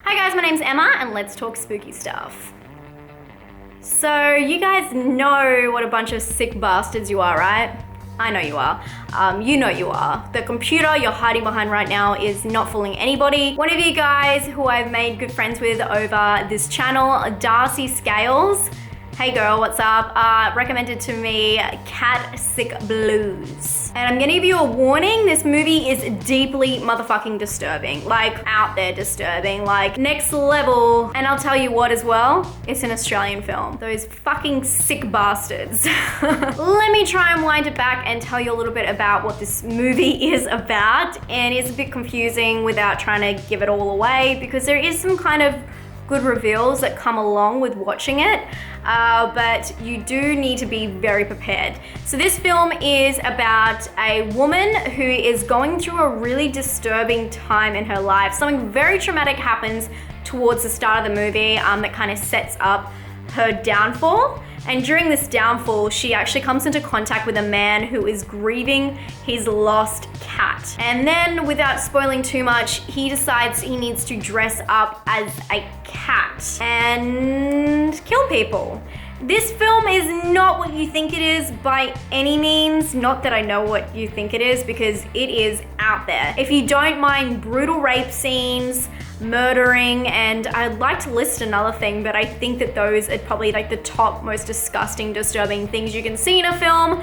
Hi guys, my name's Emma and let's talk spooky stuff. So you guys know what a bunch of sick bastards you are, right? I know you are. You know you are. The computer you're hiding behind right now is not fooling anybody. One of you guys who I've made good friends with over this channel, Darcy Scales, hey girl, what's up? Recommended to me Cat Sick Blues. And I'm gonna give you a warning, this movie is deeply motherfucking disturbing. Like, out there disturbing, like next level. And I'll tell you what as well, it's an Australian film. Those fucking sick bastards. Let me try and wind it back and tell you a little bit about what this movie is about. And it's a bit confusing without trying to give it all away because there is some kind of good reveals that come along with watching it, but you do need to be very prepared. So this film is about a woman who is going through a really disturbing time in her life. Something very traumatic happens towards the start of the movie that kind of sets up her downfall. And during this downfall, she actually comes into contact with a man who is grieving his lost cat. And then, without spoiling too much, he decides he needs to dress up as a cat and kill people. This film is not what you think it is by any means. Not that I know what you think it is, because it is out there. If you don't mind brutal rape scenes, murdering, and I'd like to list another thing, but I think that those are probably like the top most disgusting, disturbing things you can see in a film.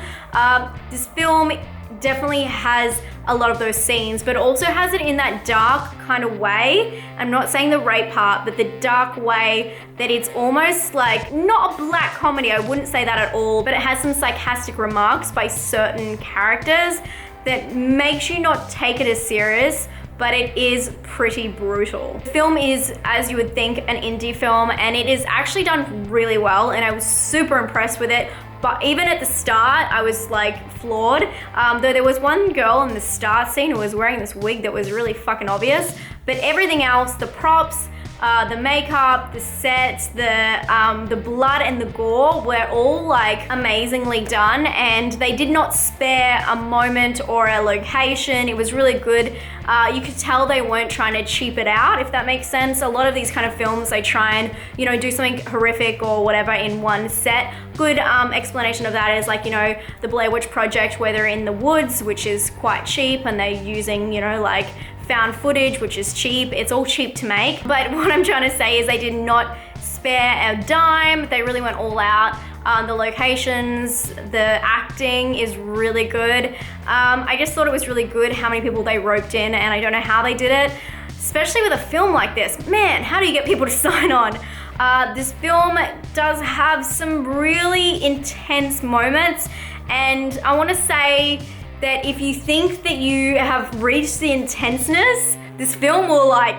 This film definitely has a lot of those scenes, but also has it in that dark kind of way. I'm not saying the rape part, but the dark way that it's almost like, not a black comedy, I wouldn't say that at all, but it has some sarcastic remarks by certain characters that makes you not take it as serious, but it is pretty brutal. The film is, as you would think, an indie film, and it is actually done really well, and I was super impressed with it. But even at the start, I was like floored. Though there was one girl in the start scene who was wearing this wig that was really fucking obvious, but everything else, the props, the makeup, the sets, the blood and the gore were all like amazingly done, and they did not spare a moment or a location. It was really good. You could tell they weren't trying to cheap it out, if that makes sense. A lot of these kind of films, they try and, you know, do something horrific or whatever in one set. Good explanation of that is like, you know, the Blair Witch Project, where they're in the woods, which is quite cheap, and they're using, you know, like found footage, which is cheap. It's all cheap to make. But what I'm trying to say is they did not spare a dime. They really went all out. The locations, the acting is really good. I just thought it was really good how many people they roped in, and I don't know how they did it, especially with a film like this. Man, how do you get people to sign on? This film does have some really intense moments, and I want to say that if you think that you have reached the intenseness, this film will like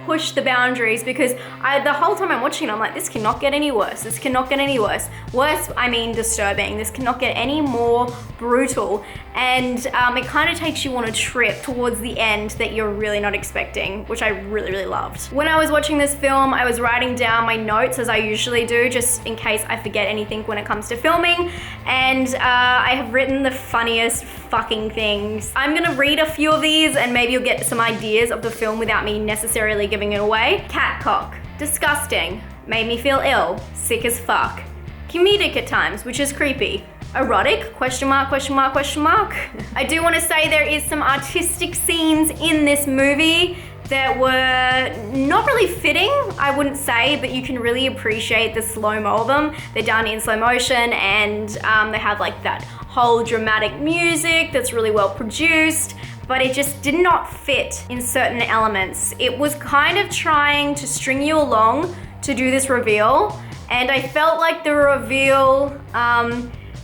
push the boundaries, because the whole time I'm watching it, I'm like, this cannot get any worse. This cannot get any worse. Worse, I mean disturbing. This cannot get any more brutal. And it kind of takes you on a trip towards the end that you're really not expecting, which I really, really loved. When I was watching this film, I was writing down my notes, as I usually do, just in case I forget anything when it comes to filming. And I have written the funniest fucking things. I'm gonna read a few of these and maybe you'll get some ideas of the film without me necessarily giving it away. Catcock, disgusting, made me feel ill, sick as fuck. Comedic at times, which is creepy. Erotic, question mark, question mark, question mark. I do want to say there is some artistic scenes in this movie that were not really fitting, I wouldn't say, but you can really appreciate the slow-mo of them. They're done in slow motion, and they have like that whole dramatic music that's really well produced, but it just did not fit in certain elements. It was kind of trying to string you along to do this reveal, and I felt like the reveal,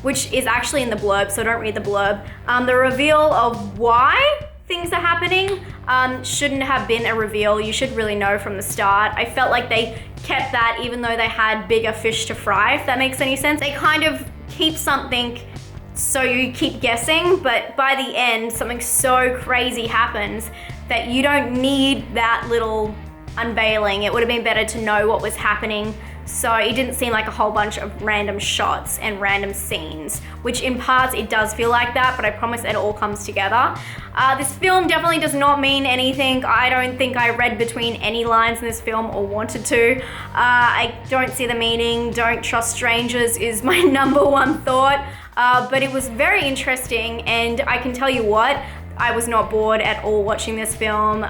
which is actually in the blurb, so don't read the blurb, the reveal of why things are happening shouldn't have been a reveal. You should really know from the start. I felt like they kept that even though they had bigger fish to fry, if that makes any sense. They kind of keep something so you keep guessing, but by the end, something so crazy happens that you don't need that little unveiling. It would have been better to know what was happening So it didn't seem like a whole bunch of random shots and random scenes, which in parts it does feel like that, but I promise it all comes together. This film definitely does not mean anything. I don't think I read between any lines in this film or wanted to. I don't see the meaning. Don't trust strangers is my number one thought. But it was very interesting, and I can tell you what, I was not bored at all watching this film.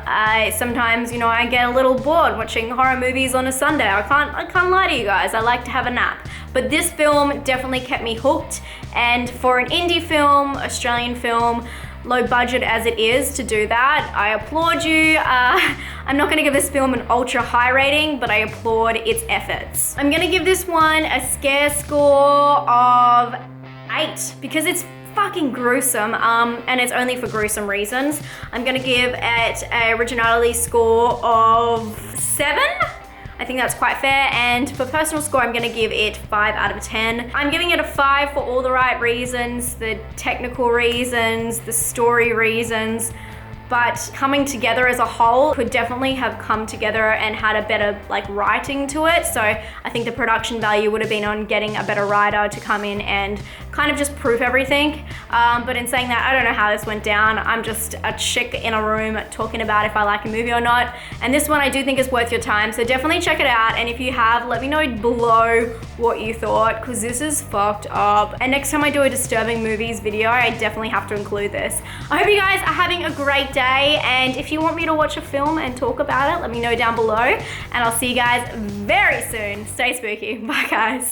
Sometimes, you know, I get a little bored watching horror movies on a Sunday. I can't lie to you guys, I like to have a nap. But this film definitely kept me hooked, and for an indie film, Australian film, low budget as it is, to do that, I applaud you. I'm not gonna give this film an ultra high rating, but I applaud its efforts. I'm gonna give this one a scare score of 8 because it's fucking gruesome, and it's only for gruesome reasons. I'm gonna give it a originality score of 7. I think that's quite fair, and for personal score, I'm gonna give it 5 out of 10. I'm giving it a 5 for all the right reasons, the technical reasons, the story reasons, but coming together as a whole could definitely have come together and had a better like writing to it. So I think the production value would have been on getting a better writer to come in and kind of just proof everything. But in saying that, I don't know how this went down. I'm just a chick in a room talking about if I like a movie or not. And this one I do think is worth your time. So definitely check it out. And if you have, let me know below what you thought, because this is fucked up. And next time I do a disturbing movies video, I definitely have to include this. I hope you guys are having a great day. And if you want me to watch a film and talk about it, let me know down below. And I'll see you guys very soon. Stay spooky. Bye guys.